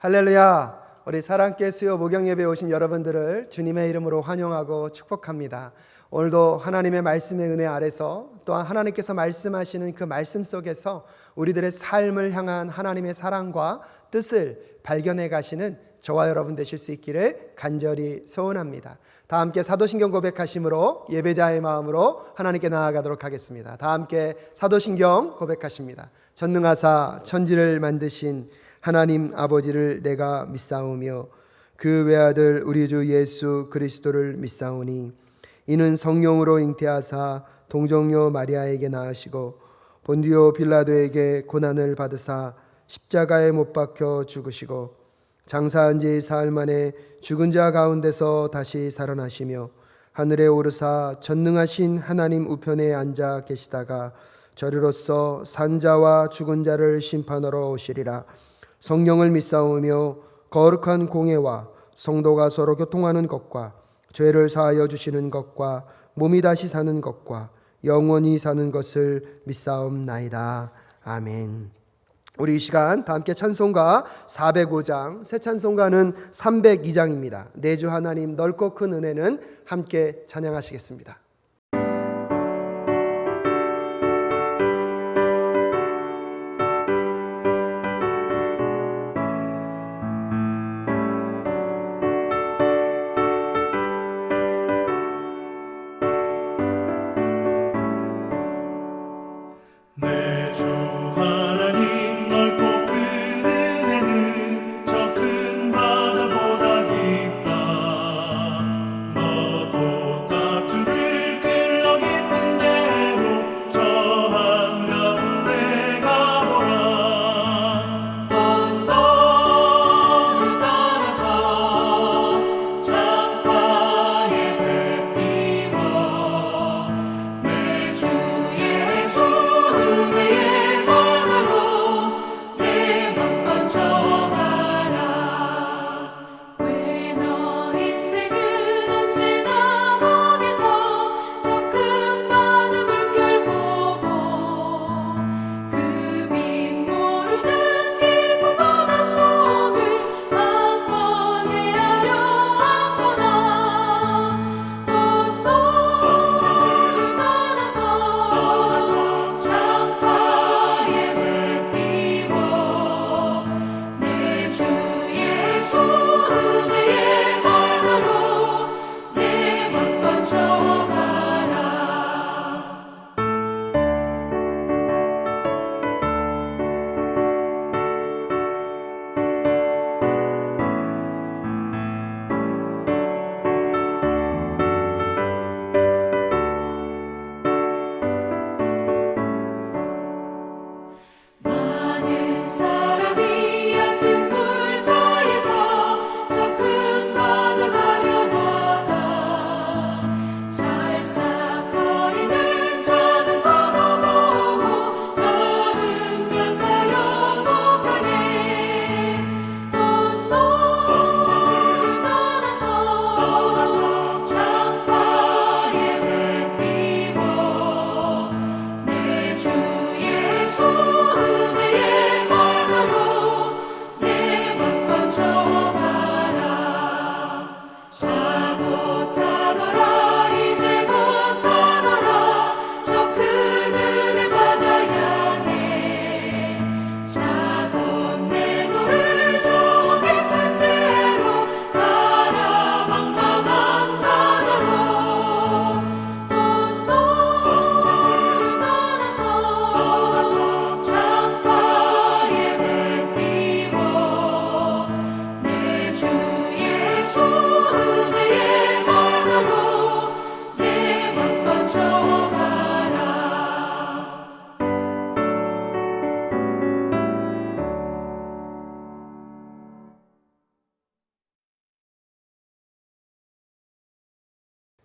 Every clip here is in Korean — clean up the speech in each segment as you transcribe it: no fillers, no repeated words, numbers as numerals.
할렐루야. 우리 사랑께 수요 목양 예배에 오신 여러분들을 주님의 이름으로 환영하고 축복합니다. 오늘도 하나님의 말씀의 은혜 아래서 또한 하나님께서 말씀하시는 그 말씀 속에서 우리들의 삶을 향한 하나님의 사랑과 뜻을 발견해 가시는 저와 여러분 되실 수 있기를 간절히 소원합니다. 다 함께 사도신경 고백하심으로 예배자의 마음으로 하나님께 나아가도록 하겠습니다. 다 함께 사도신경 고백하십니다. 전능하사 천지를 만드신 하나님 아버지를 내가 믿사오며 그 외아들 우리 주 예수 그리스도를 믿사오니 이는 성령으로 잉태하사 동정녀 마리아에게 낳으시고 본디오 빌라도에게 고난을 받으사 십자가에 못 박혀 죽으시고 장사한 지 사흘 만에 죽은 자 가운데서 다시 살아나시며 하늘에 오르사 전능하신 하나님 우편에 앉아 계시다가 저리로서 산자와 죽은 자를 심판하러 오시리라. 성령을 믿사오며 거룩한 공회와 성도가 서로 교통하는 것과 죄를 사하여 주시는 것과 몸이 다시 사는 것과 영원히 사는 것을 믿사옵나이다. 아멘. 우리 이 시간 다 함께 찬송가 405장, 새 찬송가는 302장입니다. 내주 하나님 넓고 큰 은혜는 함께 찬양하시겠습니다.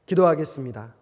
기도하겠습니다.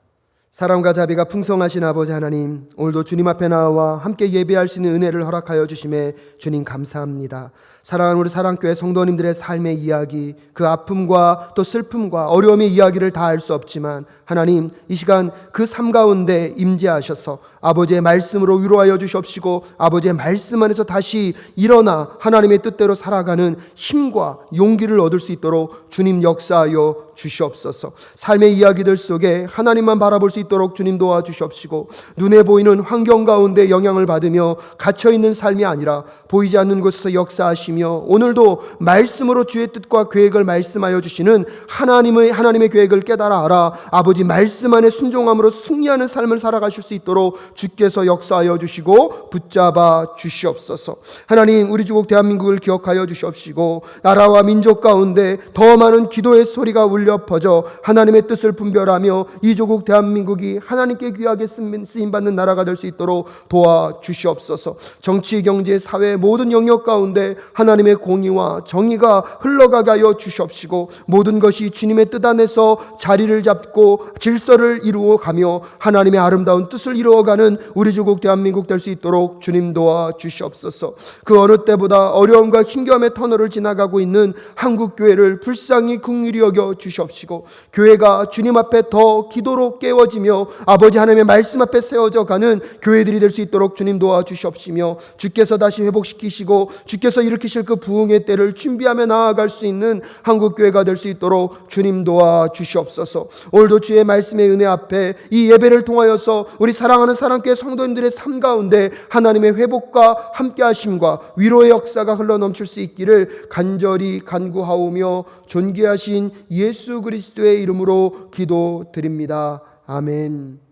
사랑과 자비가 풍성하신 아버지 하나님, 오늘도 주님 앞에 나와 함께 예배할 수 있는 은혜를 허락하여 주심에 주님 감사합니다. 사랑하는 우리 사랑교회 성도님들의 삶의 이야기, 그 아픔과 또 슬픔과 어려움의 이야기를 다 할 수 없지만 하나님 이 시간 그 삶 가운데 임재하셔서 아버지의 말씀으로 위로하여 주시옵시고 아버지의 말씀 안에서 다시 일어나 하나님의 뜻대로 살아가는 힘과 용기를 얻을 수 있도록 주님 역사하여 주시옵소서. 삶의 이야기들 속에 하나님만 바라볼 수 있도록 주님 도와주시옵시고 눈에 보이는 환경 가운데 영향을 받으며 갇혀있는 삶이 아니라 보이지 않는 곳에서 역사하시며 오늘도 말씀으로 주의 뜻과 계획을 말씀하여 주시는 하나님의 계획을 깨달아 알아 아버지 말씀 안에 순종함으로 승리하는 삶을 살아가실 수 있도록 주께서 역사하여 주시고 붙잡아 주시옵소서. 하나님 우리 주국 대한민국을 기억하여 주시옵시고 나라와 민족 가운데 더 많은 기도의 소리가 울려 퍼져 하나님의 뜻을 분별하며 이 조국 대한민국이 하나님께 귀하게 쓰임받는 나라가 될 수 있도록 도와주시옵소서. 정치, 경제, 사회 모든 영역 가운데 하나님의 공의와 정의가 흘러가게 하여 주시옵시고 모든 것이 주님의 뜻 안에서 자리를 잡고 질서를 이루어가며 하나님의 아름다운 뜻을 이루어가는 우리 조국 대한민국 될 수 있도록 주님 도와주시옵소서. 그 어느 때보다 어려움과 힘겨움의 터널을 지나가고 있는 한국교회를 불쌍히 긍휼히 여겨 주시옵시고 교회가 주님 앞에 더 기도로 깨워지며 아버지 하나님의 말씀 앞에 세워져 가는 교회들이 될 수 있도록 주님 도와주시옵시며 주께서 다시 회복시키시고 주께서 일으키실 그 부흥의 때를 준비하며 나아갈 수 있는 한국교회가 될 수 있도록 주님 도와주시옵소서. 오늘도 주의 말씀의 은혜 앞에 이 예배를 통하여서 우리 사랑하는 사랑교회 성도님들의 삶 가운데 하나님의 회복과 함께하심과 위로의 역사가 흘러넘칠 수 있기를 간절히 간구하오며 존귀하신 예수 그리스도의 이름으로 기도드립니다. 아멘.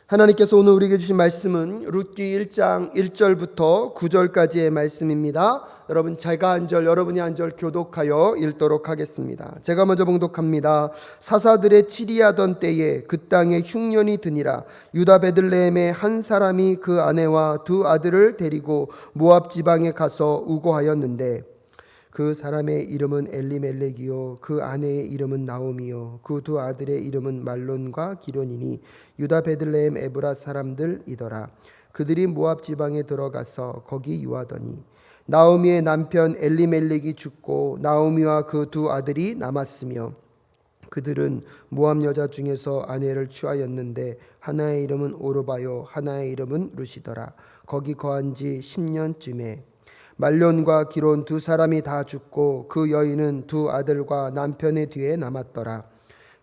하나님께서 오늘 우리에게 주신 말씀은 룻기 1장 1절부터 9절까지의 말씀입니다. 여러분 제가 한 절 여러분이 한 절 교독하여 읽도록 하겠습니다. 제가 먼저 봉독합니다. 사사들의 치리하던 때에 그 땅에 흉년이 드니라. 유다 베들레헴의 한 사람이 그 아내와 두 아들을 데리고 모압 지방에 가서 우거하였는데 그 사람의 이름은 엘리멜렉이요 그 아내의 이름은 나오미요 그 두 아들의 이름은 말론과 기련이니 유다 베들레헴 에브라 사람들이더라. 그들이 모압 지방에 들어가서 거기 유하더니 나오미의 남편 엘리멜렉이 죽고 나오미와 그 두 아들이 남았으며 그들은 모압 여자 중에서 아내를 취하였는데 하나의 이름은 오르바요 하나의 이름은 룻이더라. 거기 거한 지 10년쯤에 말론과 기론 두 사람이 다 죽고 그 여인은 두 아들과 남편의 뒤에 남았더라.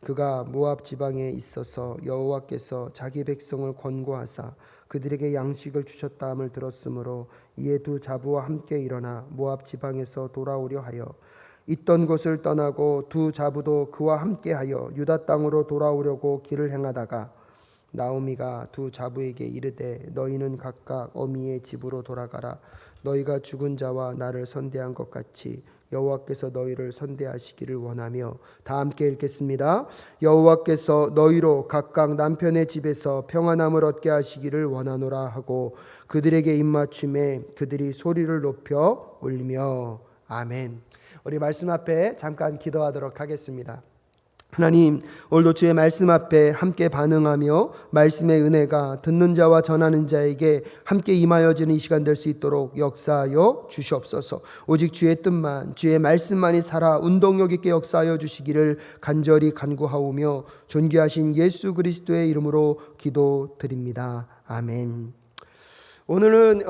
그가 모압 지방에 있어서 여호와께서 자기 백성을 권고하사 그들에게 양식을 주셨다함을 들었으므로 이에 두 자부와 함께 일어나 모압 지방에서 돌아오려 하여 있던 곳을 떠나고 두 자부도 그와 함께하여 유다 땅으로 돌아오려고 길을 행하다가 나오미가 두 자부에게 이르되 너희는 각각 어미의 집으로 돌아가라. 너희가 죽은 자와 나를 선대한 것 같이 여호와께서 너희를 선대하시기를 원하며 다 함께 읽겠습니다. 여호와께서 너희로 각각 남편의 집에서 평안함을 얻게 하시기를 원하노라 하고 그들에게 입맞춤에 그들이 소리를 높여 울며 아멘. 우리 말씀 앞에 잠깐 기도하도록 하겠습니다. 하나님 오늘도 주의 말씀 앞에 함께 반응하며 말씀의 은혜가 듣는 자와 전하는 자에게 함께 임하여지는 이 시간 될 수 있도록 역사하여 주시옵소서. 오직 주의 뜻만 주의 말씀만이 살아 운동력 있게 역사하여 주시기를 간절히 간구하오며 존귀하신 예수 그리스도의 이름으로 기도드립니다. 아멘. 오늘은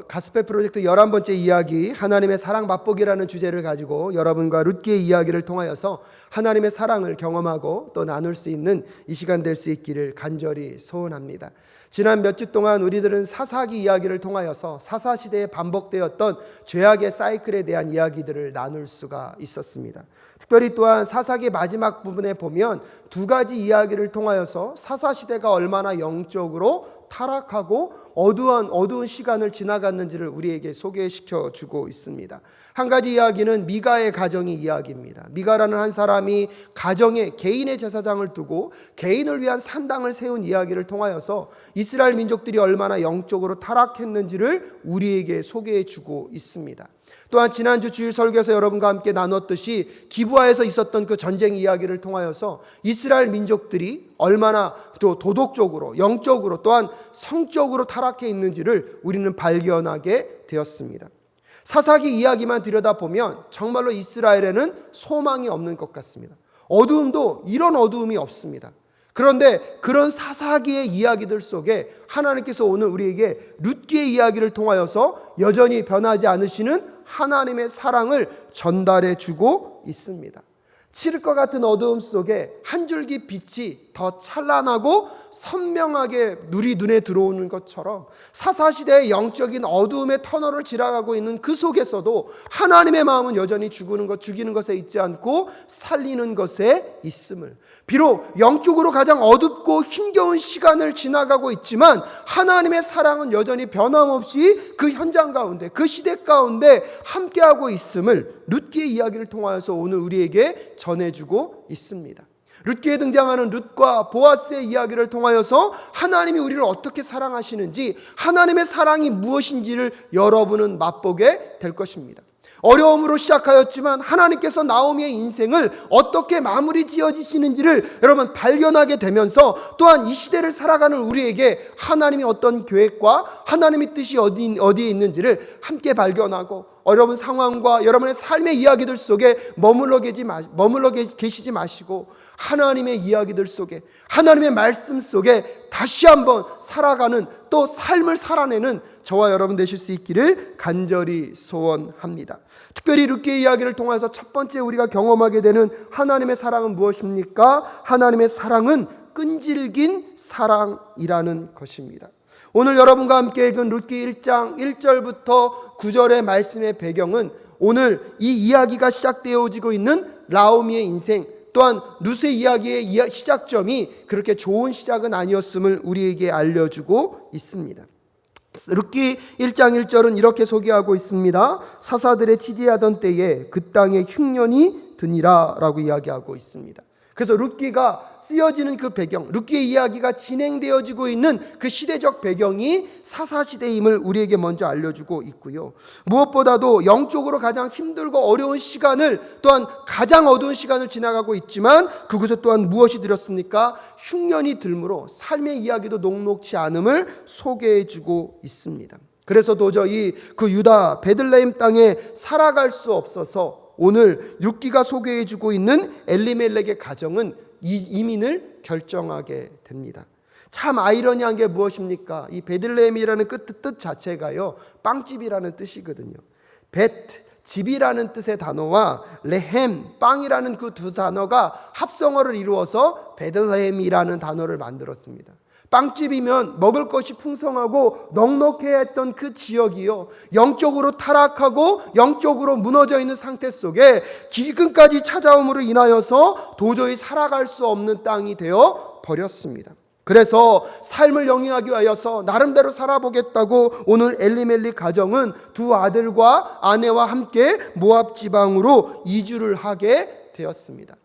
가스펠 프로젝트 11번째 이야기 하나님의 사랑 맛보기라는 주제를 가지고 여러분과 룻기의 이야기를 통하여서 하나님의 사랑을 경험하고 또 나눌 수 있는 이 시간 될 수 있기를 간절히 소원합니다. 지난 몇 주 동안 우리들은 사사기 이야기를 통하여서 사사시대에 반복되었던 죄악의 사이클에 대한 이야기들을 나눌 수가 있었습니다. 특별히 또한 사사기 마지막 부분에 보면 두 가지 이야기를 통하여서 사사시대가 얼마나 영적으로 타락하고 어두운 시간을 지나갔는지를 우리에게 소개시켜 주고 있습니다. 한 가지 이야기는 미가의 가정의 이야기입니다. 미가라는 한 사람이 가정에 개인의 제사장을 두고 개인을 위한 산당을 세운 이야기를 통하여서 이스라엘 민족들이 얼마나 영적으로 타락했는지를 우리에게 소개해 주고 있습니다. 또한 지난주 주일 설교에서 여러분과 함께 나눴듯이 기브아에서 있었던 그 전쟁 이야기를 통하여서 이스라엘 민족들이 얼마나 또 도덕적으로 영적으로 또한 성적으로 타락해 있는지를 우리는 발견하게 되었습니다. 사사기 이야기만 들여다보면 정말로 이스라엘에는 소망이 없는 것 같습니다. 어두움도 이런 어두움이 없습니다. 그런데 그런 사사기의 이야기들 속에 하나님께서 오늘 우리에게 룻기의 이야기를 통하여서 여전히 변하지 않으시는 하나님의 사랑을 전달해 주고 있습니다. 칠흑 것 같은 어두움 속에 한 줄기 빛이 더 찬란하고 선명하게 우리 눈에 들어오는 것처럼 사사시대의 영적인 어두움의 터널을 지나가고 있는 그 속에서도 하나님의 마음은 여전히 죽이는 것에 있지 않고 살리는 것에 있음을, 비록 영적으로 가장 어둡고 힘겨운 시간을 지나가고 있지만 하나님의 사랑은 여전히 변함없이 그 현장 가운데, 그 시대 가운데 함께하고 있음을 룻기의 이야기를 통하여서 오늘 우리에게 전해주고 있습니다. 룻기에 등장하는 룻과 보아스의 이야기를 통하여서 하나님이 우리를 어떻게 사랑하시는지, 하나님의 사랑이 무엇인지를 여러분은 맛보게 될 것입니다. 어려움으로 시작하였지만 하나님께서 나오미의 인생을 어떻게 마무리 지어지시는지를 여러분 발견하게 되면서, 또한 이 시대를 살아가는 우리에게 하나님이 어떤 계획과 하나님의 뜻이 어디에 있는지를 함께 발견하고, 여러분 상황과 여러분의 삶의 이야기들 속에 머물러 계시지 마시고 하나님의 이야기들 속에, 하나님의 말씀 속에 다시 한번 살아가는, 또 삶을 살아내는 저와 여러분 되실 수 있기를 간절히 소원합니다. 특별히 룻기의 이야기를 통해서 첫 번째 우리가 경험하게 되는 하나님의 사랑은 무엇입니까? 하나님의 사랑은 끈질긴 사랑이라는 것입니다. 오늘 여러분과 함께 읽은 룻기 1장 1절부터 9절의 말씀의 배경은 오늘 이 이야기가 시작되어지고 있는 나오미의 인생, 또한 룻의 이야기의 시작점이 그렇게 좋은 시작은 아니었음을 우리에게 알려주고 있습니다. 룻기 1장 1절은 이렇게 소개하고 있습니다. 사사들의 치디하던 때에 그 땅에 흉년이 드니라 라고 이야기하고 있습니다. 그래서 룻기가 쓰여지는 그 배경, 룻기의 이야기가 진행되어지고 있는 그 시대적 배경이 사사시대임을 우리에게 먼저 알려주고 있고요. 무엇보다도 영적으로 가장 힘들고 어려운 시간을, 또한 가장 어두운 시간을 지나가고 있지만 그곳에 또한 무엇이 들었습니까? 흉년이 들므로 삶의 이야기도 녹록지 않음을 소개해주고 있습니다. 그래서 도저히 그 유다 베들레헴 땅에 살아갈 수 없어서 오늘 룻기가 소개해주고 있는 엘리멜렉의 가정은 이 이민을 결정하게 됩니다. 참 아이러니한 게 무엇입니까? 이 베들레헴이라는 뜻 자체가요, 빵집이라는 뜻이거든요. 집이라는 뜻의 단어와 레헴, 빵이라는 그 두 단어가 합성어를 이루어서 베들레헴이라는 단어를 만들었습니다. 빵집이면 먹을 것이 풍성하고 넉넉해야 했던 그 지역이요, 영적으로 타락하고 영적으로 무너져 있는 상태 속에 기근까지 찾아옴으로 인하여서 도저히 살아갈 수 없는 땅이 되어 버렸습니다. 그래서 삶을 영위하기 위하여서 나름대로 살아보겠다고 오늘 엘리멜렉 가정은 두 아들과 아내와 함께 모압 지방으로 이주를 하게 되었습니다.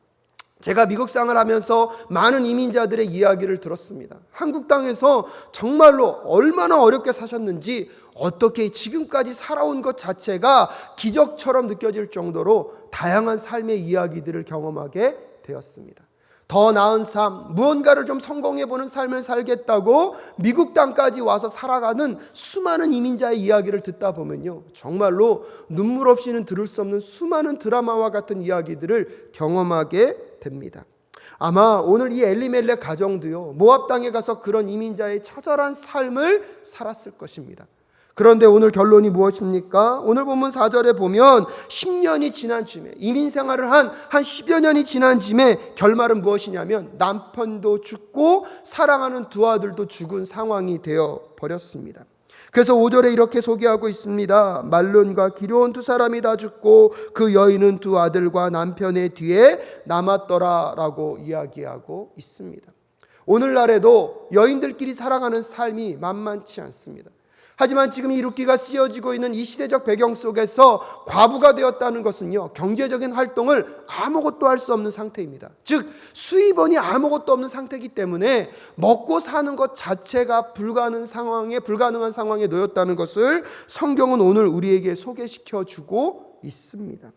제가 미국 생활을 하면서 많은 이민자들의 이야기를 들었습니다. 한국 땅에서 정말로 얼마나 어렵게 사셨는지, 어떻게 지금까지 살아온 것 자체가 기적처럼 느껴질 정도로 다양한 삶의 이야기들을 경험하게 되었습니다. 더 나은 삶, 무언가를 좀 성공해보는 삶을 살겠다고 미국 땅까지 와서 살아가는 수많은 이민자의 이야기를 듣다 보면요, 정말로 눈물 없이는 들을 수 없는 수많은 드라마와 같은 이야기들을 경험하게 됩니다. 아마 오늘 이 엘리멜렉 가정도요, 모압 땅에 가서 그런 이민자의 처절한 삶을 살았을 것입니다. 그런데 오늘 결론이 무엇입니까? 오늘 본문 4절에 보면 10년이 지난 쯤에, 이민 생활을 한 10여 년이 지난 쯤에 결말은 무엇이냐면 남편도 죽고 사랑하는 두 아들도 죽은 상황이 되어 버렸습니다. 그래서 5절에 이렇게 소개하고 있습니다. 말론과 기르온 두 사람이 다 죽고 그 여인은 두 아들과 남편의 뒤에 남았더라 라고 이야기하고 있습니다. 오늘날에도 여인들끼리 살아가는 삶이 만만치 않습니다. 하지만 지금 이 룻기가 쓰여지고 있는 이 시대적 배경 속에서 과부가 되었다는 것은요, 경제적인 활동을 아무것도 할 수 없는 상태입니다. 즉 수입원이 아무것도 없는 상태이기 때문에 먹고 사는 것 자체가 불가능한 상황에 놓였다는 것을 성경은 오늘 우리에게 소개시켜 주고 있습니다.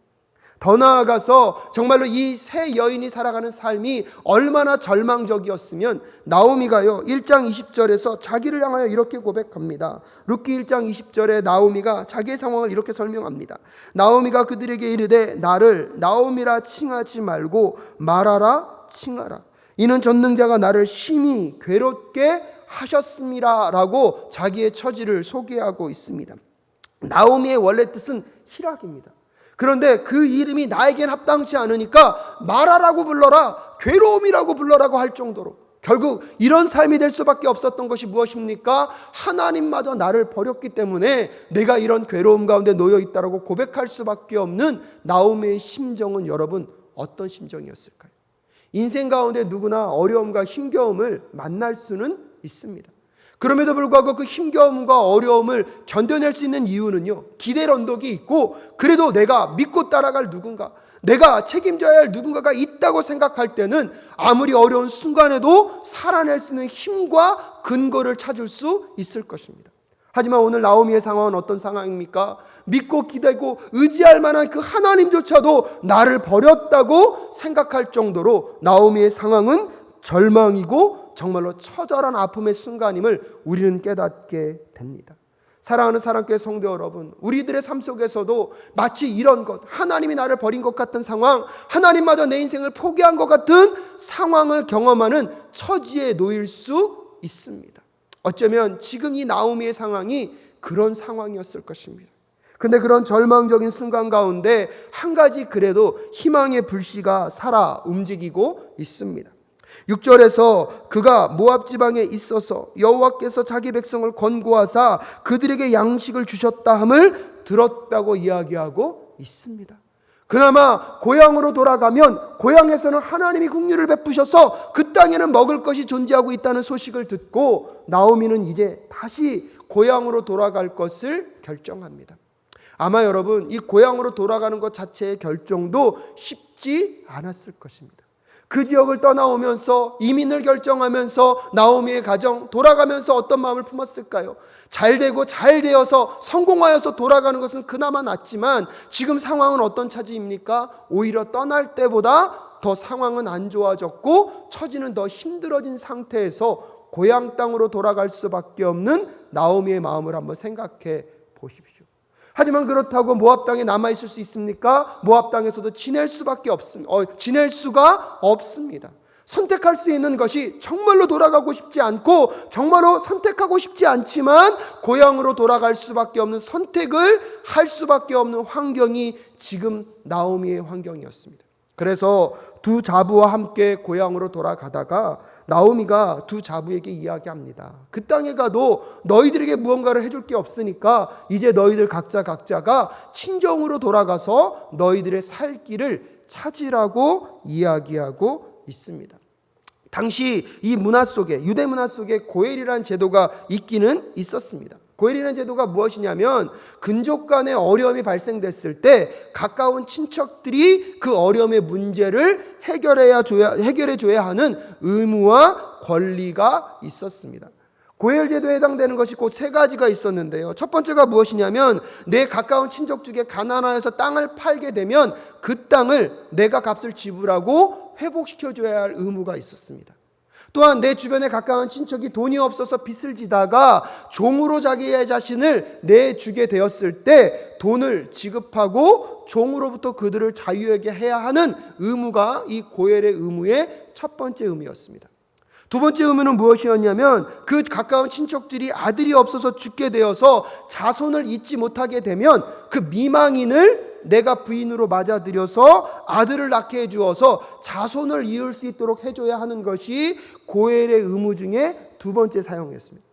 더 나아가서 정말로 이 세 여인이 살아가는 삶이 얼마나 절망적이었으면 나오미가요 1장 20절에서 자기를 향하여 이렇게 고백합니다. 룻기 1장 20절에 나오미가 자기의 상황을 이렇게 설명합니다. 나오미가 그들에게 이르되 나를 나오미라 칭하지 말고 말하라 칭하라. 이는 전능자가 나를 심히 괴롭게 하셨습니다 라고 자기의 처지를 소개하고 있습니다. 나오미의 원래 뜻은 희락입니다. 그런데 그 이름이 나에겐 합당치 않으니까 말하라고 불러라, 괴로움이라고 불러라고 할 정도로 결국 이런 삶이 될 수밖에 없었던 것이 무엇입니까? 하나님마저 나를 버렸기 때문에 내가 이런 괴로움 가운데 놓여 있다라고 고백할 수밖에 없는 나오미의 심정은 여러분 어떤 심정이었을까요? 인생 가운데 누구나 어려움과 힘겨움을 만날 수는 있습니다. 그럼에도 불구하고 그 힘겨움과 어려움을 견뎌낼 수 있는 이유는요, 기대의 언덕이 있고 그래도 내가 믿고 따라갈 누군가, 내가 책임져야 할 누군가가 있다고 생각할 때는 아무리 어려운 순간에도 살아낼 수 있는 힘과 근거를 찾을 수 있을 것입니다. 하지만 오늘 나오미의 상황은 어떤 상황입니까? 믿고 기대고 의지할 만한 그 하나님조차도 나를 버렸다고 생각할 정도로 나오미의 상황은 절망이고 정말로 처절한 아픔의 순간임을 우리는 깨닫게 됩니다. 사랑하는 사랑교회 성도 여러분, 우리들의 삶 속에서도 마치 이런 것, 하나님이 나를 버린 것 같은 상황, 하나님마저 내 인생을 포기한 것 같은 상황을 경험하는 처지에 놓일 수 있습니다. 어쩌면 지금 이 나오미의 상황이 그런 상황이었을 것입니다. 근데 그런 절망적인 순간 가운데 한 가지 그래도 희망의 불씨가 살아 움직이고 있습니다. 6절에서 그가 모압 지방에 있어서 여호와께서 자기 백성을 권고하사 그들에게 양식을 주셨다 함을 들었다고 이야기하고 있습니다. 그나마 고향으로 돌아가면 고향에서는 하나님이 긍휼을 베푸셔서 그 땅에는 먹을 것이 존재하고 있다는 소식을 듣고 나오미는 이제 다시 고향으로 돌아갈 것을 결정합니다. 아마 여러분 이 고향으로 돌아가는 것 자체의 결정도 쉽지 않았을 것입니다. 그 지역을 떠나오면서 이민을 결정하면서 나오미의 가정 돌아가면서 어떤 마음을 품었을까요? 잘 되고 잘 되어서 성공하여서 돌아가는 것은 그나마 낫지만 지금 상황은 어떤 차지입니까? 오히려 떠날 때보다 더 상황은 안 좋아졌고 처지는 더 힘들어진 상태에서 고향 땅으로 돌아갈 수밖에 없는 나오미의 마음을 한번 생각해 보십시오. 하지만 그렇다고 모압 땅에 남아 있을 수 있습니까? 모압 땅에서도 지낼 수가 없습니다. 선택할 수 있는 것이 정말로 돌아가고 싶지 않고 정말로 선택하고 싶지 않지만 고향으로 돌아갈 수밖에 없는 선택을 할 수밖에 없는 환경이 지금 나오미의 환경이었습니다. 그래서 두 자부와 함께 고향으로 돌아가다가 나오미가 두 자부에게 이야기합니다. 그 땅에 가도 너희들에게 무언가를 해줄 게 없으니까 이제 너희들 각자가 친정으로 돌아가서 너희들의 살 길을 찾으라고 이야기하고 있습니다. 당시 이 문화 속에, 유대 문화 속에 고엘이라는 제도가 있기는 있었습니다. 고엘이라는 제도가 무엇이냐면 근족 간의 어려움이 발생됐을 때 가까운 친척들이 그 어려움의 문제를 해결해 줘야 하는 의무와 권리가 있었습니다. 고엘 제도에 해당되는 것이 곧 세 가지가 있었는데요. 첫 번째가 무엇이냐면 내 가까운 친족 중에 가난하여서 땅을 팔게 되면 그 땅을 내가 값을 지불하고 회복시켜 줘야 할 의무가 있었습니다. 또한 내 주변에 가까운 친척이 돈이 없어서 빚을 지다가 종으로 자기의 자신을 내주게 되었을 때 돈을 지급하고 종으로부터 그들을 자유하게 해야 하는 의무가 이 고엘의 의무의 첫 번째 의무였습니다. 두 번째 의무는 무엇이었냐면 그 가까운 친척들이 아들이 없어서 죽게 되어서 자손을 잇지 못하게 되면 그 미망인을 내가 부인으로 맞아들여서 아들을 낳게 해주어서 자손을 이을 수 있도록 해줘야 하는 것이 고엘의 의무 중에 두 번째 사항이었습니다.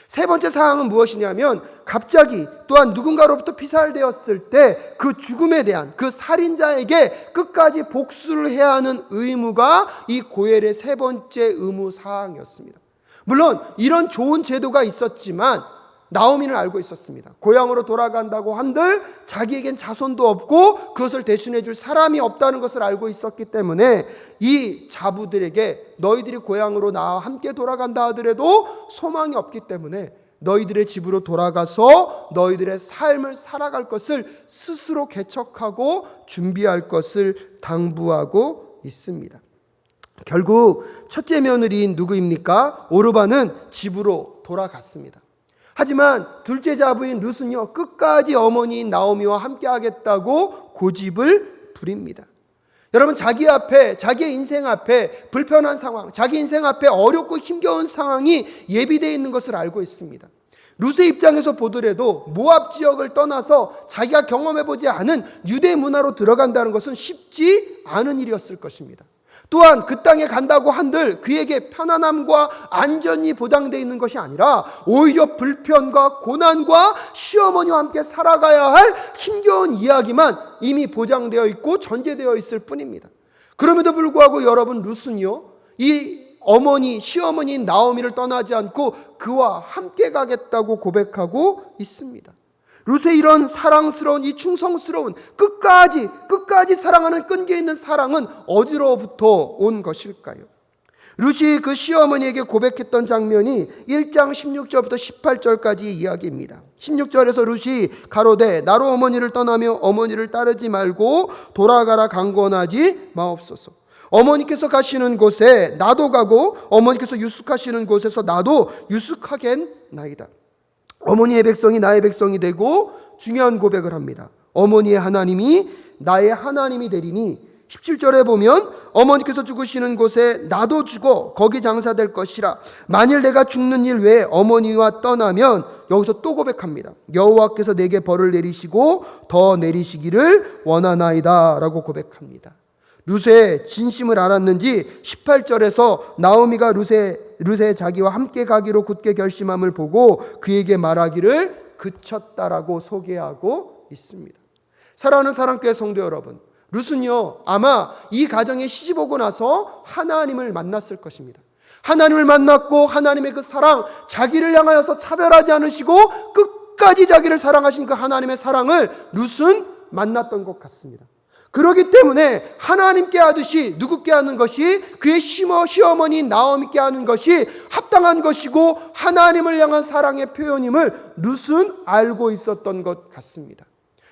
세 번째 사항은 무엇이냐면 갑자기 또한 누군가로부터 피살되었을 때 그 죽음에 대한 그 살인자에게 끝까지 복수를 해야 하는 의무가 이 고엘의 세 번째 의무 사항이었습니다. 물론 이런 좋은 제도가 있었지만 나오미는 알고 있었습니다. 고향으로 돌아간다고 한들 자기에겐 자손도 없고 그것을 대신해 줄 사람이 없다는 것을 알고 있었기 때문에 이 자부들에게 너희들이 고향으로 나와 함께 돌아간다 하더라도 소망이 없기 때문에 너희들의 집으로 돌아가서 너희들의 삶을 살아갈 것을 스스로 개척하고 준비할 것을 당부하고 있습니다. 결국 첫째 며느리인 누구입니까? 오르바는 집으로 돌아갔습니다. 하지만 둘째 자부인 룻은요, 끝까지 어머니인 나오미와 함께 하겠다고 고집을 부립니다. 여러분, 자기의 인생 앞에 불편한 상황, 자기 인생 앞에 어렵고 힘겨운 상황이 예비되어 있는 것을 알고 있습니다. 룻의 입장에서 보더라도 모압 지역을 떠나서 자기가 경험해보지 않은 유대 문화로 들어간다는 것은 쉽지 않은 일이었을 것입니다. 또한 그 땅에 간다고 한들 그에게 편안함과 안전이 보장되어 있는 것이 아니라 오히려 불편과 고난과 시어머니와 함께 살아가야 할 힘겨운 이야기만 이미 보장되어 있고 전제되어 있을 뿐입니다. 그럼에도 불구하고 여러분, 룻은요, 이 시어머니인 나오미를 떠나지 않고 그와 함께 가겠다고 고백하고 있습니다. 룻의 이런 사랑스러운, 이 충성스러운, 끝까지 사랑하는 끈기 있는 사랑은 어디로부터 온 것일까요? 룻이 그 시어머니에게 고백했던 장면이 1장 16절부터 18절까지 이야기입니다. 16절에서 룻이 가로되 나로 어머니를 떠나며 어머니를 따르지 말고 돌아가라 강권하지 마옵소서. 어머니께서 가시는 곳에 나도 가고 어머니께서 유숙하시는 곳에서 나도 유숙하겠나이다. 어머니의 백성이 나의 백성이 되고 중요한 고백을 합니다. 어머니의 하나님이 나의 하나님이 되리니 17절에 보면 어머니께서 죽으시는 곳에 나도 죽어 거기 장사될 것이라. 만일 내가 죽는 일 외에 어머니와 떠나면, 여기서 또 고백합니다. 여호와께서 내게 벌을 내리시고 더 내리시기를 원하나이다 라고 고백합니다. 룻의 진심을 알았는지 18절에서 나오미가 룻의 자기와 함께 가기로 굳게 결심함을 보고 그에게 말하기를 그쳤다라고 소개하고 있습니다. 사랑하는 사랑교회 성도 여러분, 룻은요, 아마 이 가정에 시집오고 나서 하나님을 만났을 것입니다. 하나님을 만났고 하나님의 그 사랑, 자기를 향하여서 차별하지 않으시고 끝까지 자기를 사랑하신 그 하나님의 사랑을 룻은 만났던 것 같습니다. 그렇기 때문에 하나님께 하듯이 누구께 하는 것이, 그의 시어머니인 나오미께 하는 것이 합당한 것이고 하나님을 향한 사랑의 표현임을 룻은 알고 있었던 것 같습니다.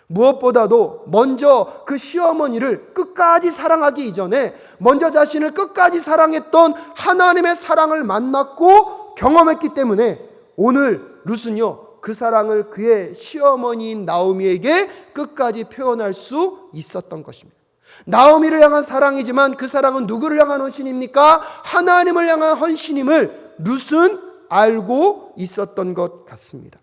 무엇보다도 먼저 그 시어머니를 끝까지 사랑하기 이전에 먼저 자신을 끝까지 사랑했던 하나님의 사랑을 만났고 경험했기 때문에 오늘 룻은요, 그 사랑을 그의 시어머니인 나오미에게 끝까지 표현할 수 있었던 것입니다. 나오미를 향한 사랑이지만 그 사랑은 누구를 향한 헌신입니까? 하나님을 향한 헌신임을 룻은 알고 있었던 것 같습니다.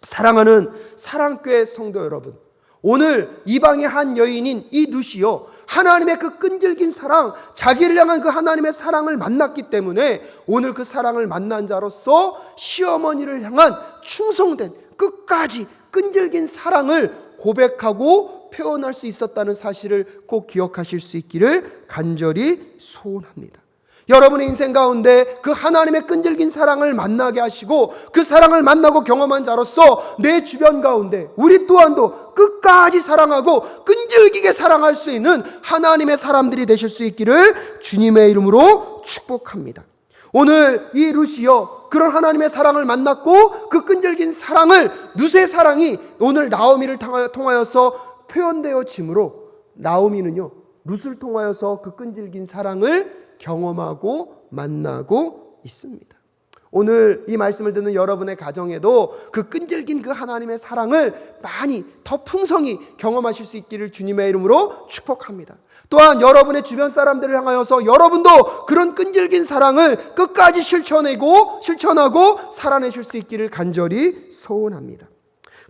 사랑하는 사랑교회 성도 여러분, 오늘 이방의 한 여인인 이 룻이요, 하나님의 그 끈질긴 사랑, 자기를 향한 그 하나님의 사랑을 만났기 때문에 오늘 그 사랑을 만난 자로서 시어머니를 향한 충성된 끝까지 끈질긴 사랑을 고백하고 표현할 수 있었다는 사실을 꼭 기억하실 수 있기를 간절히 소원합니다. 여러분의 인생 가운데 그 하나님의 끈질긴 사랑을 만나게 하시고 그 사랑을 만나고 경험한 자로서 내 주변 가운데 우리 또한도 끝까지 사랑하고 끈질기게 사랑할 수 있는 하나님의 사람들이 되실 수 있기를 주님의 이름으로 축복합니다. 오늘 이 룻이요, 그런 하나님의 사랑을 만났고 그 끈질긴 사랑을, 룻의 사랑이 오늘 나오미를 통하여서 표현되어지므로 나오미는요, 룻을 통하여서 그 끈질긴 사랑을 경험하고 만나고 있습니다. 오늘 이 말씀을 듣는 여러분의 가정에도 그 끈질긴 그 하나님의 사랑을 많이 더 풍성히 경험하실 수 있기를 주님의 이름으로 축복합니다. 또한 여러분의 주변 사람들을 향하여서 여러분도 그런 끈질긴 사랑을 끝까지 실천하고 살아내실 수 있기를 간절히 소원합니다.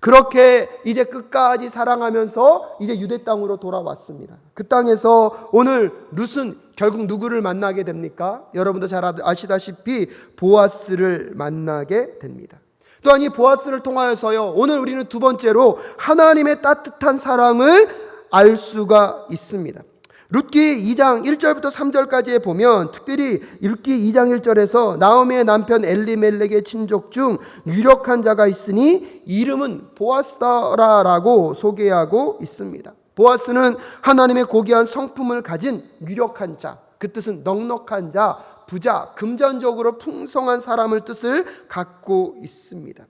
그렇게 이제 끝까지 사랑하면서 이제 유대 땅으로 돌아왔습니다. 그 땅에서 오늘 룻은 결국 누구를 만나게 됩니까? 여러분도 잘 아시다시피 보아스를 만나게 됩니다. 또한 이 보아스를 통하여서요, 오늘 우리는 두 번째로 하나님의 따뜻한 사랑을 알 수가 있습니다. 룻기 2장 1절부터 3절까지에 보면, 특별히 룻기 2장 1절에서 나오미의 남편 엘리멜렉의 친족 중 유력한 자가 있으니 이름은 보아스다라고 소개하고 있습니다. 보아스는 하나님의 고귀한 성품을 가진 유력한 자, 그 뜻은 넉넉한 자, 부자, 금전적으로 풍성한 사람을 뜻을 갖고 있습니다.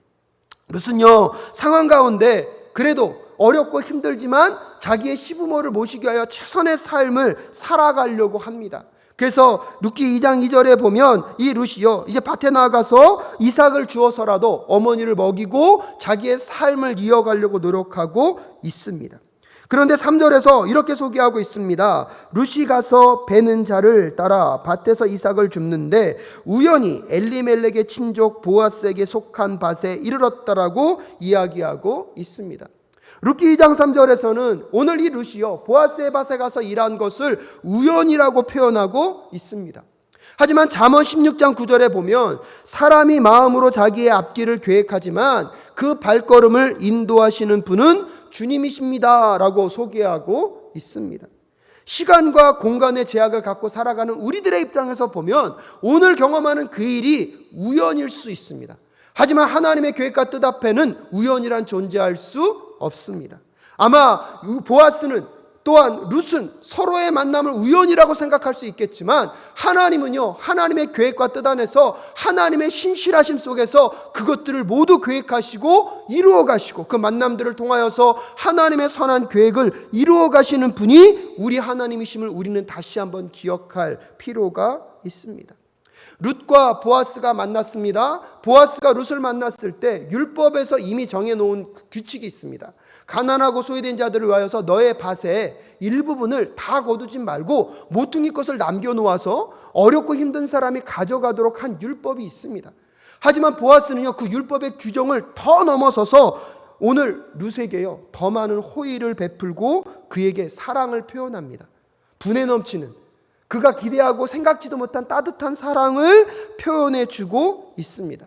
룻은요, 상황 가운데 그래도 어렵고 힘들지만 자기의 시부모를 모시기 위하여 최선의 삶을 살아가려고 합니다. 그래서 룻기 2장 2절에 보면 이 룻이요, 이제 밭에 나가서 이삭을 주어서라도 어머니를 먹이고 자기의 삶을 이어가려고 노력하고 있습니다. 그런데 3절에서 이렇게 소개하고 있습니다. 룻이 가서 베는 자를 따라 밭에서 이삭을 줍는데 우연히 엘리멜렉의 친족 보아스에게 속한 밭에 이르렀다라고 이야기하고 있습니다. 룻기 2장 3절에서는 오늘 이 룻이요, 보아스의 밭에 가서 일한 것을 우연이라고 표현하고 있습니다. 하지만 잠언 16장 9절에 보면 사람이 마음으로 자기의 앞길을 계획하지만 그 발걸음을 인도하시는 분은 주님이십니다 라고 소개하고 있습니다. 시간과 공간의 제약을 갖고 살아가는 우리들의 입장에서 보면 오늘 경험하는 그 일이 우연일 수 있습니다. 하지만 하나님의 계획과 뜻 앞에는 우연이란 존재할 수 없습니다. 아마 보아스는 또한 룻은 서로의 만남을 우연이라고 생각할 수 있겠지만 하나님은요, 하나님의 계획과 뜻 안에서 하나님의 신실하심 속에서 그것들을 모두 계획하시고 이루어 가시고 그 만남들을 통하여서 하나님의 선한 계획을 이루어 가시는 분이 우리 하나님이심을 우리는 다시 한번 기억할 필요가 있습니다. 룻과 보아스가 만났습니다. 보아스가 룻을 만났을 때 율법에서 이미 정해놓은 규칙이 있습니다. 가난하고 소외된 자들을 위하여서 너의 밭의 일부분을 다 거두지 말고 모퉁이 것을 남겨놓아서 어렵고 힘든 사람이 가져가도록 한 율법이 있습니다. 하지만 보아스는요, 그 율법의 규정을 더 넘어서서 오늘 룻에게요, 더 많은 호의를 베풀고 그에게 사랑을 표현합니다. 분에 넘치는, 그가 기대하고 생각지도 못한 따뜻한 사랑을 표현해 주고 있습니다.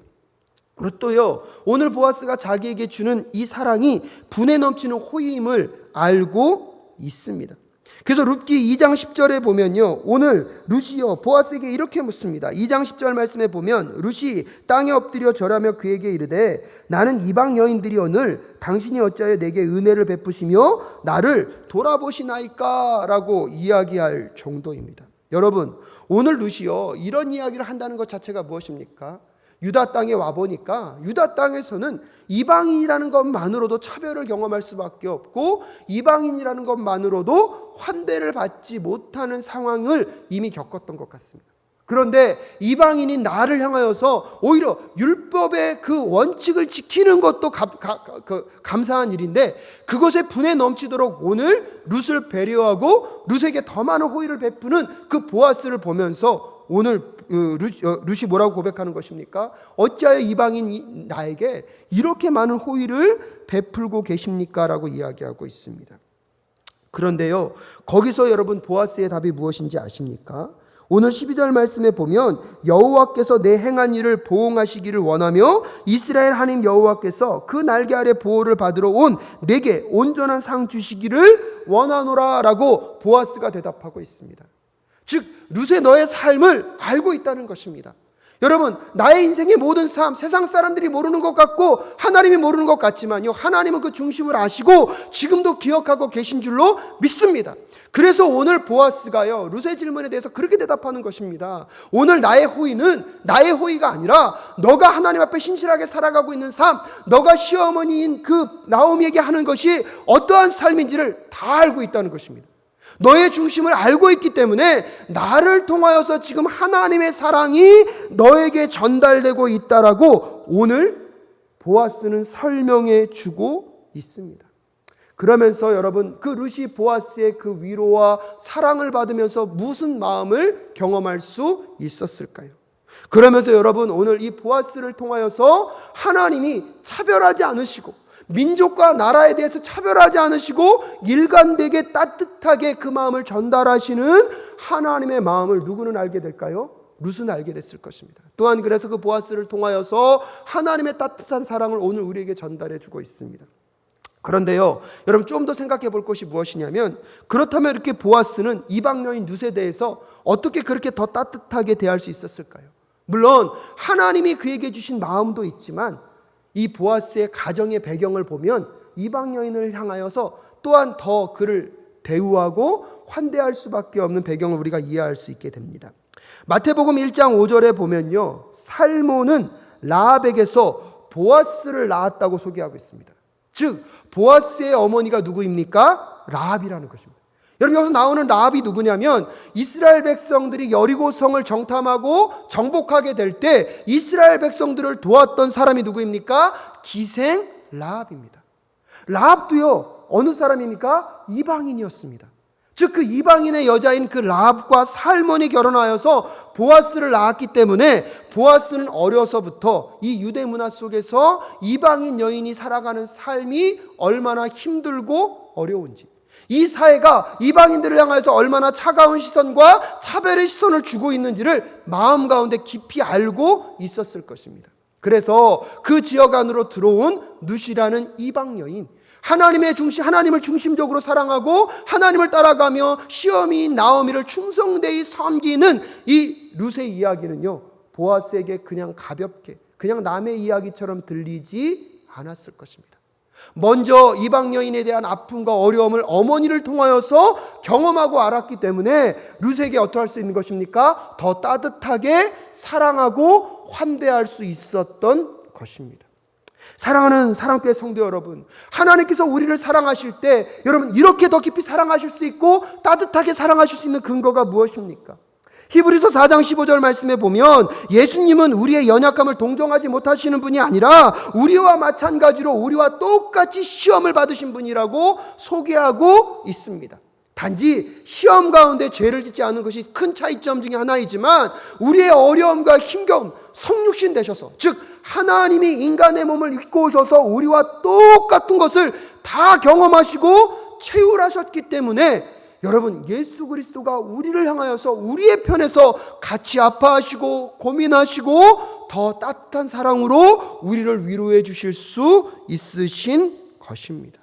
룻도요, 오늘 보아스가 자기에게 주는 이 사랑이 분에 넘치는 호의임을 알고 있습니다. 그래서 룻기 2장 10절에 보면요, 오늘 룻이요 보아스에게 이렇게 묻습니다. 2장 10절 말씀에 보면 룻이 땅에 엎드려 절하며 그에게 이르되 나는 이방 여인들이 오늘 당신이 어찌하여 내게 은혜를 베푸시며 나를 돌아보시나이까 라고 이야기할 정도입니다. 여러분, 오늘 룻이요 이런 이야기를 한다는 것 자체가 무엇입니까? 유다 땅에 와보니까 유다 땅에서는 이방인이라는 것만으로도 차별을 경험할 수밖에 없고 이방인이라는 것만으로도 환대를 받지 못하는 상황을 이미 겪었던 것 같습니다. 그런데 이방인인 나를 향하여서 오히려 율법의 그 원칙을 지키는 것도 감사한 일인데 그것에 분에 넘치도록 오늘 룻을 배려하고 룻에게 더 많은 호의를 베푸는 그 보아스를 보면서 오늘 룻이 뭐라고 고백하는 것입니까? 어찌하여 이방인 나에게 이렇게 많은 호의를 베풀고 계십니까? 라고 이야기하고 있습니다. 그런데요, 거기서 여러분 보아스의 답이 무엇인지 아십니까? 오늘 12절 말씀에 보면 여호와께서 내 행한 일을 보응하시기를 원하며 이스라엘 하나님 여호와께서 그 날개 아래 보호를 받으러 온 내게 온전한 상 주시기를 원하노라 라고 보아스가 대답하고 있습니다. 즉 룻의 너의 삶을 알고 있다는 것입니다. 여러분, 나의 인생의 모든 삶, 세상 사람들이 모르는 것 같고 하나님이 모르는 것 같지만요, 하나님은 그 중심을 아시고 지금도 기억하고 계신 줄로 믿습니다. 그래서 오늘 보아스가요 룻의 질문에 대해서 그렇게 대답하는 것입니다. 오늘 나의 호의는 나의 호의가 아니라 너가 하나님 앞에 신실하게 살아가고 있는 삶, 너가 시어머니인 그 나오미에게 하는 것이 어떠한 삶인지를 다 알고 있다는 것입니다. 너의 중심을 알고 있기 때문에 나를 통하여서 지금 하나님의 사랑이 너에게 전달되고 있다라고 오늘 보아스는 설명해 주고 있습니다. 그러면서 여러분, 그 룻이 보아스의 그 위로와 사랑을 받으면서 무슨 마음을 경험할 수 있었을까요? 그러면서 여러분, 오늘 이 보아스를 통하여서 하나님이 차별하지 않으시고 민족과 나라에 대해서 차별하지 않으시고 일관되게 따뜻하게 그 마음을 전달하시는 하나님의 마음을 누구는 알게 될까요? 룻은 알게 됐을 것입니다. 또한 그래서 그 보아스를 통하여서 하나님의 따뜻한 사랑을 오늘 우리에게 전달해 주고 있습니다. 그런데요, 여러분 좀 더 생각해 볼 것이 무엇이냐면, 그렇다면 이렇게 보아스는 이방 여인 룻에 대해서 어떻게 그렇게 더 따뜻하게 대할 수 있었을까요? 물론 하나님이 그에게 주신 마음도 있지만 이 보아스의 가정의 배경을 보면 이방 여인을 향하여서 또한 더 그를 대우하고 환대할 수밖에 없는 배경을 우리가 이해할 수 있게 됩니다. 마태복음 1장 5절에 보면요, 살몬은 라합에게서 보아스를 낳았다고 소개하고 있습니다. 즉 보아스의 어머니가 누구입니까? 라합이라는 것입니다. 여러분, 여기서 나오는 라합이 누구냐면 이스라엘 백성들이 여리고성을 정탐하고 정복하게 될 때 이스라엘 백성들을 도왔던 사람이 누구입니까? 기생 라합입니다. 라합도요, 어느 사람입니까? 이방인이었습니다. 즉 그 이방인의 여자인 그 라합과 살몬이 결혼하여서 보아스를 낳았기 때문에 보아스는 어려서부터 이 유대 문화 속에서 이방인 여인이 살아가는 삶이 얼마나 힘들고 어려운지, 이 사회가 이방인들을 향해서 얼마나 차가운 시선과 차별의 시선을 주고 있는지를 마음 가운데 깊이 알고 있었을 것입니다. 그래서 그 지역 안으로 들어온 룻이라는 이방 여인, 하나님을 중심적으로 사랑하고 하나님을 따라가며 시어미인 나오미를 충성되이 섬기는 이 룻의 이야기는요, 보아스에게 그냥 가볍게, 그냥 남의 이야기처럼 들리지 않았을 것입니다. 먼저 이방 여인에 대한 아픔과 어려움을 어머니를 통하여서 경험하고 알았기 때문에 룻에게 어떻게 할 수 있는 것입니까? 더 따뜻하게 사랑하고 환대할 수 있었던 것입니다. 사랑하는 사랑교회 성도 여러분, 하나님께서 우리를 사랑하실 때 여러분 이렇게 더 깊이 사랑하실 수 있고 따뜻하게 사랑하실 수 있는 근거가 무엇입니까? 히브리서 4장 15절 말씀에 보면 예수님은 우리의 연약함을 동정하지 못하시는 분이 아니라 우리와 마찬가지로 우리와 똑같이 시험을 받으신 분이라고 소개하고 있습니다. 단지 시험 가운데 죄를 짓지 않은 것이 큰 차이점 중에 하나이지만 우리의 어려움과 힘겨움, 성육신 되셔서, 즉 하나님이 인간의 몸을 입고 오셔서 우리와 똑같은 것을 다 경험하시고 체휼하셨기 때문에 여러분, 예수 그리스도가 우리를 향하여서 우리의 편에서 같이 아파하시고 고민하시고 더 따뜻한 사랑으로 우리를 위로해 주실 수 있으신 것입니다.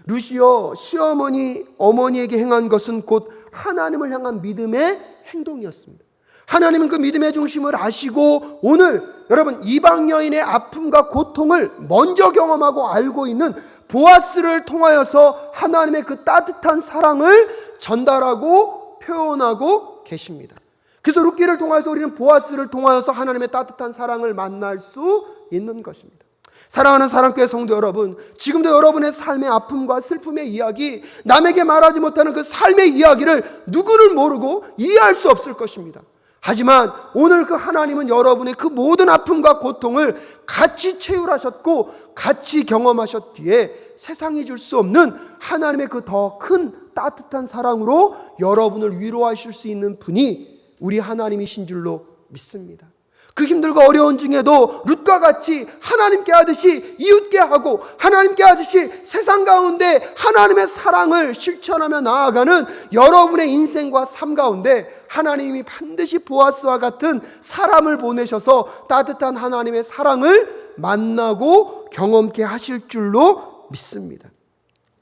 룻이여, 시어머니 어머니에게 행한 것은 곧 하나님을 향한 믿음의 행동이었습니다. 하나님은 그 믿음의 중심을 아시고 오늘 여러분 이방 여인의 아픔과 고통을 먼저 경험하고 알고 있는 보아스를 통하여서 하나님의 그 따뜻한 사랑을 전달하고 표현하고 계십니다. 그래서 룻기를 통해서 우리는 보아스를 통하여서 하나님의 따뜻한 사랑을 만날 수 있는 것입니다. 사랑하는 사랑교회 성도 여러분, 지금도 여러분의 삶의 아픔과 슬픔의 이야기, 남에게 말하지 못하는 그 삶의 이야기를 누구를 모르고 이해할 수 없을 것입니다. 하지만 오늘 그 하나님은 여러분의 그 모든 아픔과 고통을 같이 체휼하셨고 같이 경험하셨기에 세상이 줄 수 없는 하나님의 그 더 큰 따뜻한 사랑으로 여러분을 위로하실 수 있는 분이 우리 하나님이신 줄로 믿습니다. 그 힘들고 어려운 중에도 룻과 같이 하나님께 하듯이 이웃께 하고 하나님께 하듯이 세상 가운데 하나님의 사랑을 실천하며 나아가는 여러분의 인생과 삶 가운데 하나님이 반드시 보아스와 같은 사람을 보내셔서 따뜻한 하나님의 사랑을 만나고 경험케 하실 줄로 믿습니다.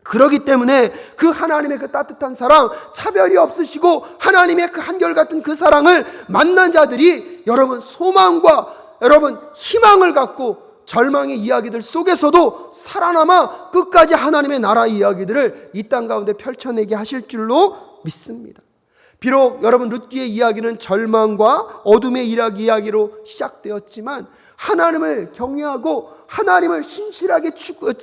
그렇기 때문에 그 하나님의 그 따뜻한 사랑, 차별이 없으시고 하나님의 그 한결같은 그 사랑을 만난 자들이 여러분 소망과 여러분 희망을 갖고 절망의 이야기들 속에서도 살아남아 끝까지 하나님의 나라 이야기들을 이 땅 가운데 펼쳐내게 하실 줄로 믿습니다. 비록 여러분 룻기의 이야기는 절망과 어둠의 이야기로 시작되었지만 하나님을 경외하고 하나님을 신실하게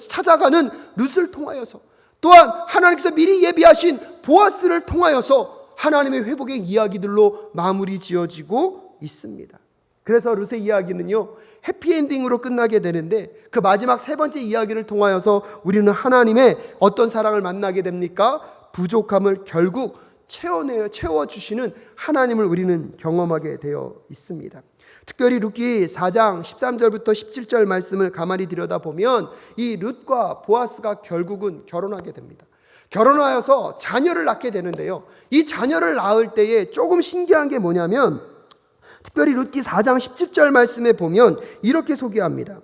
찾아가는 룻을 통하여서 또한 하나님께서 미리 예비하신 보아스를 통하여서 하나님의 회복의 이야기들로 마무리 지어지고 있습니다. 그래서 룻의 이야기는요 해피엔딩으로 끝나게 되는데 그 마지막 세 번째 이야기를 통하여서 우리는 하나님의 어떤 사랑을 만나게 됩니까? 부족함을 결국 채워주시는 하나님을 우리는 경험하게 되어 있습니다. 특별히 룻기 4장 13절부터 17절 말씀을 가만히 들여다보면 이 룻과 보아스가 결국은 결혼하게 됩니다. 결혼하여서 자녀를 낳게 되는데요, 이 자녀를 낳을 때에 조금 신기한 게 뭐냐면 특별히 룻기 4장 17절 말씀에 보면 이렇게 소개합니다.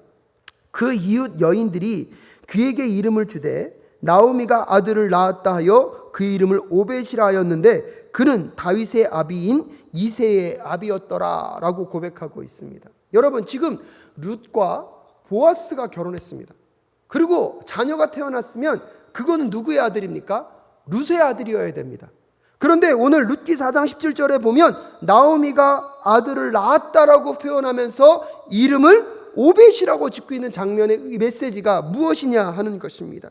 그 이웃 여인들이 그에게 이름을 주되 나오미가 아들을 낳았다 하여 그 이름을 오벳이라 하였는데 그는 다윗의 아비인 이새의 아비였더라 라고 고백하고 있습니다. 여러분, 지금 룻과 보아스가 결혼했습니다. 그리고 자녀가 태어났으면 그거는 누구의 아들입니까? 룻의 아들이어야 됩니다. 그런데 오늘 룻기 4장 17절에 보면 나오미가 아들을 낳았다라고 표현하면서 이름을 오벳이라고 짓고 있는 장면의 메시지가 무엇이냐 하는 것입니다.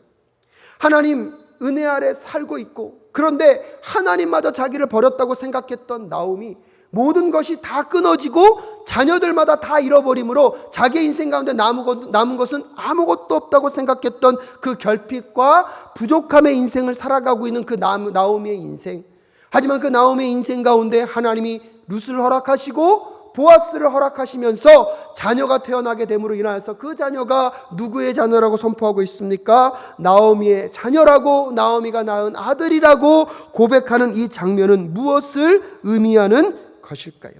하나님 은혜 아래 살고 있고, 그런데 하나님마저 자기를 버렸다고 생각했던 나오미, 모든 것이 다 끊어지고 자녀들마다 다 잃어버림으로 자기 인생 가운데 남은 것은 아무것도 없다고 생각했던 그 결핍과 부족함의 인생을 살아가고 있는 그 나오미의 인생. 하지만 그 나오미의 인생 가운데 하나님이 룻을 허락하시고 보아스를 허락하시면서 자녀가 태어나게 됨으로 인하여서 그 자녀가 누구의 자녀라고 선포하고 있습니까? 나오미의 자녀라고, 나오미가 낳은 아들이라고 고백하는 이 장면은 무엇을 의미하는 것일까요?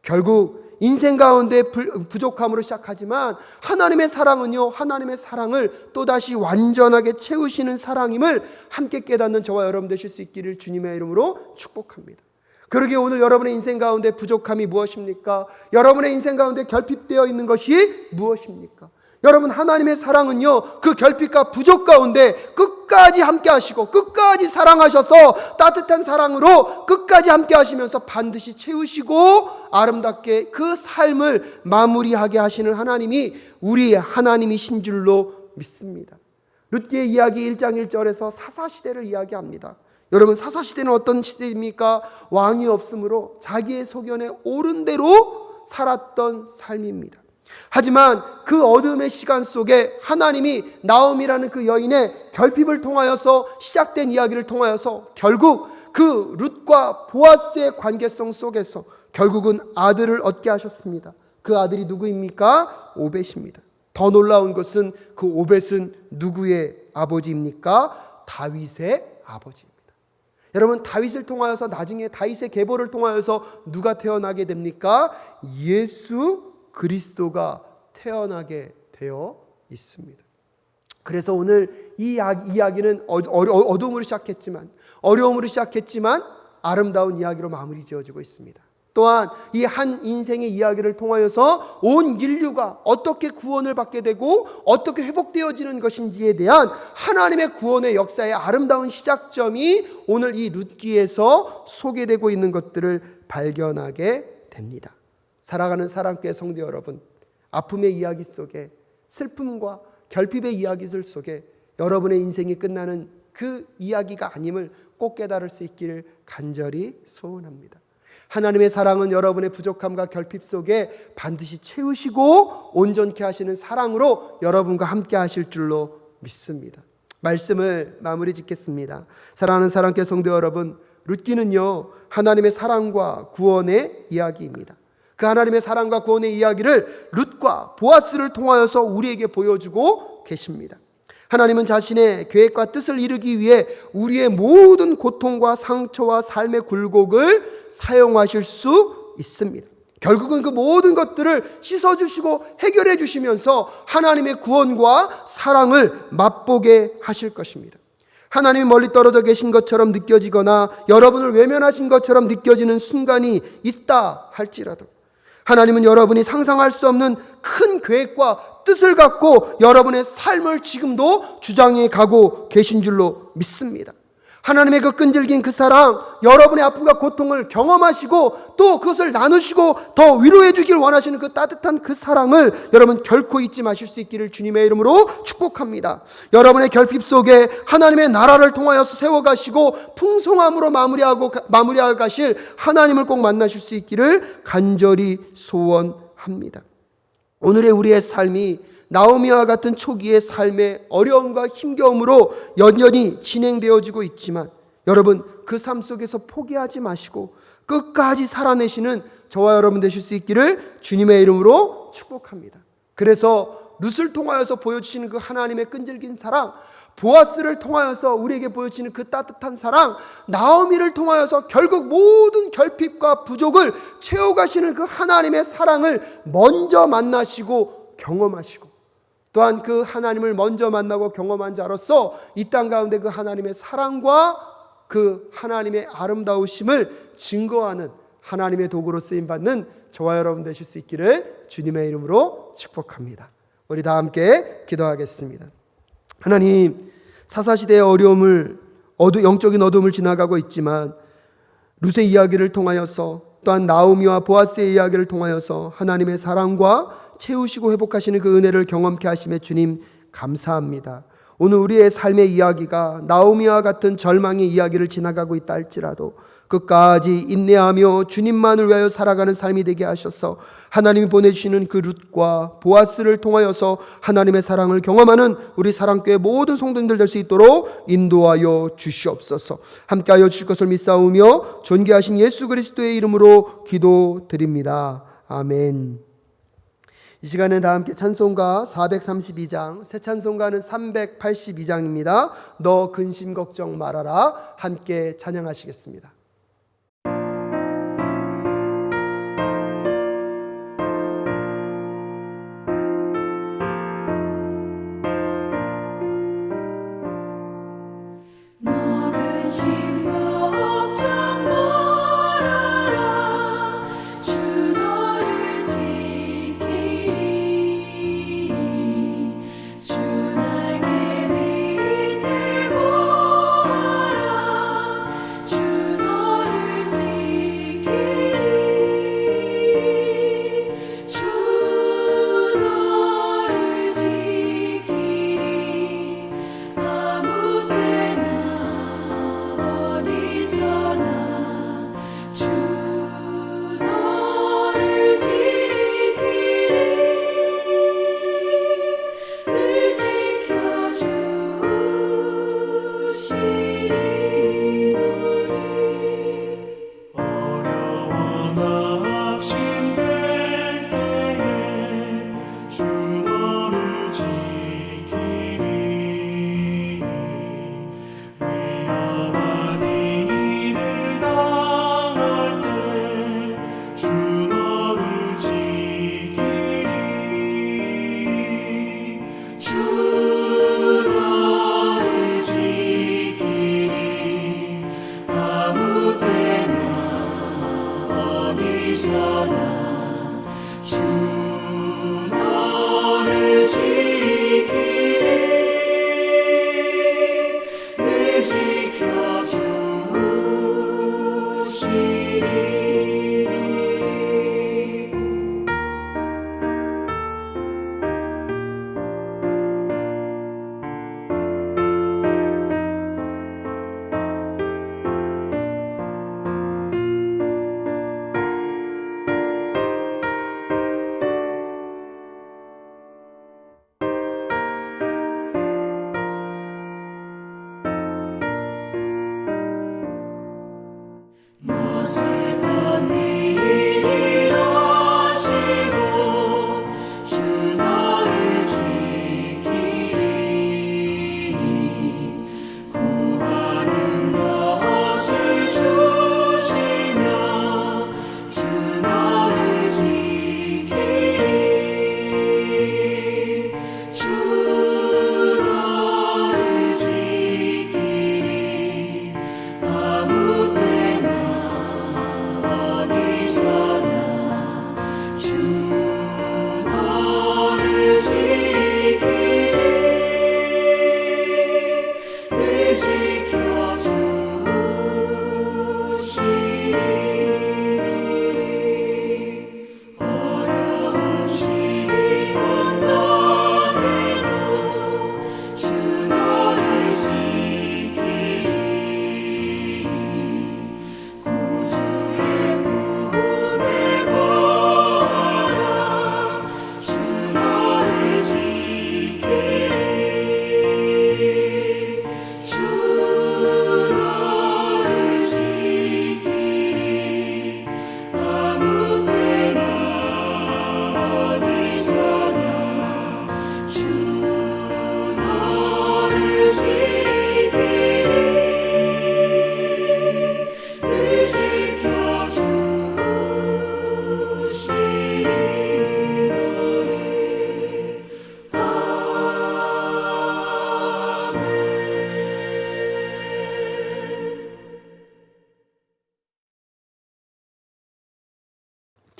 결국 인생 가운데 부족함으로 시작하지만 하나님의 사랑은요, 하나님의 사랑을 또다시 완전하게 채우시는 사랑임을 함께 깨닫는 저와 여러분 되실 수 있기를 주님의 이름으로 축복합니다. 그러기에 오늘 여러분의 인생 가운데 부족함이 무엇입니까? 여러분의 인생 가운데 결핍되어 있는 것이 무엇입니까? 여러분, 하나님의 사랑은요, 그 결핍과 부족 가운데 끝까지 함께 하시고 끝까지 사랑하셔서 따뜻한 사랑으로 끝까지 함께 하시면서 반드시 채우시고 아름답게 그 삶을 마무리하게 하시는 하나님이 우리 하나님이신 줄로 믿습니다. 룻기의 이야기 1장 1절에서 사사시대를 이야기합니다. 여러분, 사사시대는 어떤 시대입니까? 왕이 없으므로 자기의 소견에 옳은 대로 살았던 삶입니다. 하지만 그 어둠의 시간 속에 하나님이 나오미라는 그 여인의 결핍을 통하여서 시작된 이야기를 통하여서 결국 그 룻과 보아스의 관계성 속에서 결국은 아들을 얻게 하셨습니다. 그 아들이 누구입니까? 오벳입니다. 더 놀라운 것은 그 오벳은 누구의 아버지입니까? 다윗의 아버지입니다. 여러분, 다윗을 통하여서 나중에 다윗의 계보를 통하여서 누가 태어나게 됩니까? 예수 그리스도가 태어나게 되어 있습니다. 그래서 오늘 이 이야기는 어둠으로 시작했지만, 어려움으로 시작했지만 아름다운 이야기로 마무리 지어지고 있습니다. 또한 이 한 인생의 이야기를 통하여서 온 인류가 어떻게 구원을 받게 되고 어떻게 회복되어지는 것인지에 대한 하나님의 구원의 역사의 아름다운 시작점이 오늘 이 룻기에서 소개되고 있는 것들을 발견하게 됩니다. 살아가는 사랑교회 성도 여러분, 아픔의 이야기 속에, 슬픔과 결핍의 이야기들 속에 여러분의 인생이 끝나는 그 이야기가 아님을 꼭 깨달을 수 있기를 간절히 소원합니다. 하나님의 사랑은 여러분의 부족함과 결핍 속에 반드시 채우시고 온전케 하시는 사랑으로 여러분과 함께 하실 줄로 믿습니다. 말씀을 마무리 짓겠습니다. 사랑하는 사랑교회 성도 여러분, 룻기는요, 하나님의 사랑과 구원의 이야기입니다. 그 하나님의 사랑과 구원의 이야기를 룻과 보아스를 통하여서 우리에게 보여주고 계십니다. 하나님은 자신의 계획과 뜻을 이루기 위해 우리의 모든 고통과 상처와 삶의 굴곡을 사용하실 수 있습니다. 결국은 그 모든 것들을 씻어주시고 해결해 주시면서 하나님의 구원과 사랑을 맛보게 하실 것입니다. 하나님이 멀리 떨어져 계신 것처럼 느껴지거나 여러분을 외면하신 것처럼 느껴지는 순간이 있다 할지라도 하나님은 여러분이 상상할 수 없는 큰 계획과 뜻을 갖고 여러분의 삶을 지금도 주장해 가고 계신 줄로 믿습니다. 하나님의 그 끈질긴 그 사랑, 여러분의 아픔과 고통을 경험하시고 또 그것을 나누시고 더 위로해 주길 원하시는 그 따뜻한 그 사랑을 여러분 결코 잊지 마실 수 있기를 주님의 이름으로 축복합니다. 여러분의 결핍 속에 하나님의 나라를 통하여서 세워가시고 풍성함으로 마무리하고 가실 하나님을 꼭 만나실 수 있기를 간절히 소원합니다. 오늘의 우리의 삶이 나오미와 같은 초기의 삶의 어려움과 힘겨움으로 여전히 진행되어지고 있지만 여러분, 그 삶 속에서 포기하지 마시고 끝까지 살아내시는 저와 여러분 되실 수 있기를 주님의 이름으로 축복합니다. 그래서 룻을 통하여서 보여주시는 그 하나님의 끈질긴 사랑, 보아스를 통하여서 우리에게 보여주시는 그 따뜻한 사랑, 나오미를 통하여서 결국 모든 결핍과 부족을 채워가시는 그 하나님의 사랑을 먼저 만나시고 경험하시고 또한 그 하나님을 먼저 만나고 경험한 자로서 이 땅 가운데 그 하나님의 사랑과 그 하나님의 아름다우심을 증거하는 하나님의 도구로 쓰임받는 저와 여러분 되실 수 있기를 주님의 이름으로 축복합니다. 우리 다 함께 기도하겠습니다. 하나님, 사사시대의 어려움을 영적인 어둠을 지나가고 있지만 룻의 이야기를 통하여서 또한 나오미와 보아스의 이야기를 통하여서 하나님의 사랑과 채우시고 회복하시는 그 은혜를 경험케 하심에 주님 감사합니다. 오늘 우리의 삶의 이야기가 나오미와 같은 절망의 이야기를 지나가고 있다 할지라도 끝까지 인내하며 주님만을 위하여 살아가는 삶이 되게 하셔서 하나님이 보내주시는 그 룻과 보아스를 통하여서 하나님의 사랑을 경험하는 우리 사랑교회 모든 성도님들 될 수 있도록 인도하여 주시옵소서. 함께하여 주실 것을 믿사오며 존귀하신 예수 그리스도의 이름으로 기도드립니다. 아멘. 이 시간에 다 함께 찬송가 432장, 새 찬송가는 382장입니다. 너 근심 걱정 말아라. 함께 찬양하시겠습니다.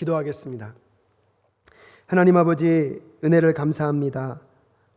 기도하겠습니다. 하나님 아버지, 은혜를 감사합니다.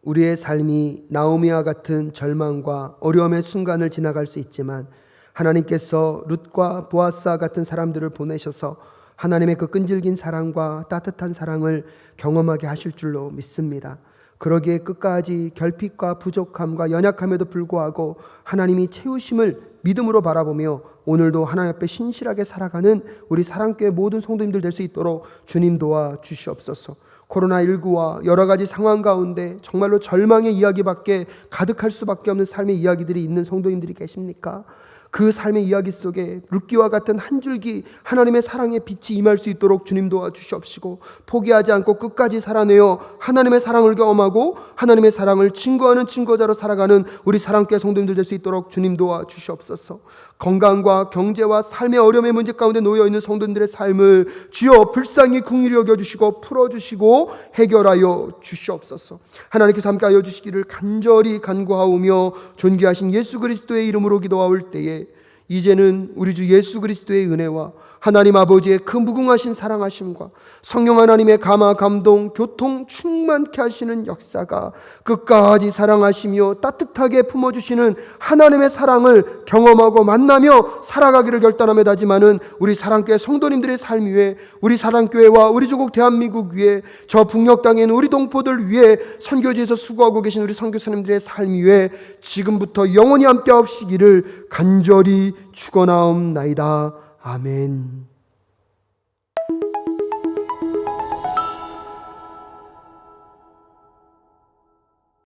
우리의 삶이 나오미와 같은 절망과 어려움의 순간을 지나갈 수 있지만 하나님께서 룻과 보아스와 같은 사람들을 보내셔서 하나님의 그 끈질긴 사랑과 따뜻한 사랑을 경험하게 하실 줄로 믿습니다. 그러기에 끝까지 결핍과 부족함과 연약함에도 불구하고 하나님이 채우심을 믿음으로 바라보며 오늘도 하나님 앞에 신실하게 살아가는 우리 사랑교회 모든 성도님들 될 수 있도록 주님 도와 주시옵소서. 코로나19와 여러 가지 상황 가운데 정말로 절망의 이야기밖에 가득할 수밖에 없는 삶의 이야기들이 있는 성도님들이 계십니까? 그 삶의 이야기 속에 룻기와 같은 한 줄기 하나님의 사랑의 빛이 임할 수 있도록 주님 도와주시옵시고, 포기하지 않고 끝까지 살아내어 하나님의 사랑을 경험하고 하나님의 사랑을 증거하는 증거자로 살아가는 우리 사랑교회 성도님들 될 수 있도록 주님 도와주시옵소서. 건강과 경제와 삶의 어려움의 문제 가운데 놓여있는 성도님들의 삶을 주여 불쌍히 긍휼히 여겨주시고 풀어주시고 해결하여 주시옵소서. 하나님께서 함께하여 주시기를 간절히 간구하오며 존귀하신 예수 그리스도의 이름으로 기도하올 때에 이제는 우리 주 예수 그리스도의 은혜와 하나님 아버지의 그 무궁하신 사랑하심과 성령 하나님의 감화 감동 교통 충만케 하시는 역사가 끝까지 사랑하시며 따뜻하게 품어주시는 하나님의 사랑을 경험하고 만나며 살아가기를 결단하며 다짐하는 우리 사랑교회 성도님들의 삶 위에, 우리 사랑교회와 우리 조국 대한민국 위에, 저 북녘 땅에 있는 우리 동포들 위에, 선교지에서 수고하고 계신 우리 선교사님들의 삶 위에 지금부터 영원히 함께 하시기를 간절히 축원하옵나이다. 아멘.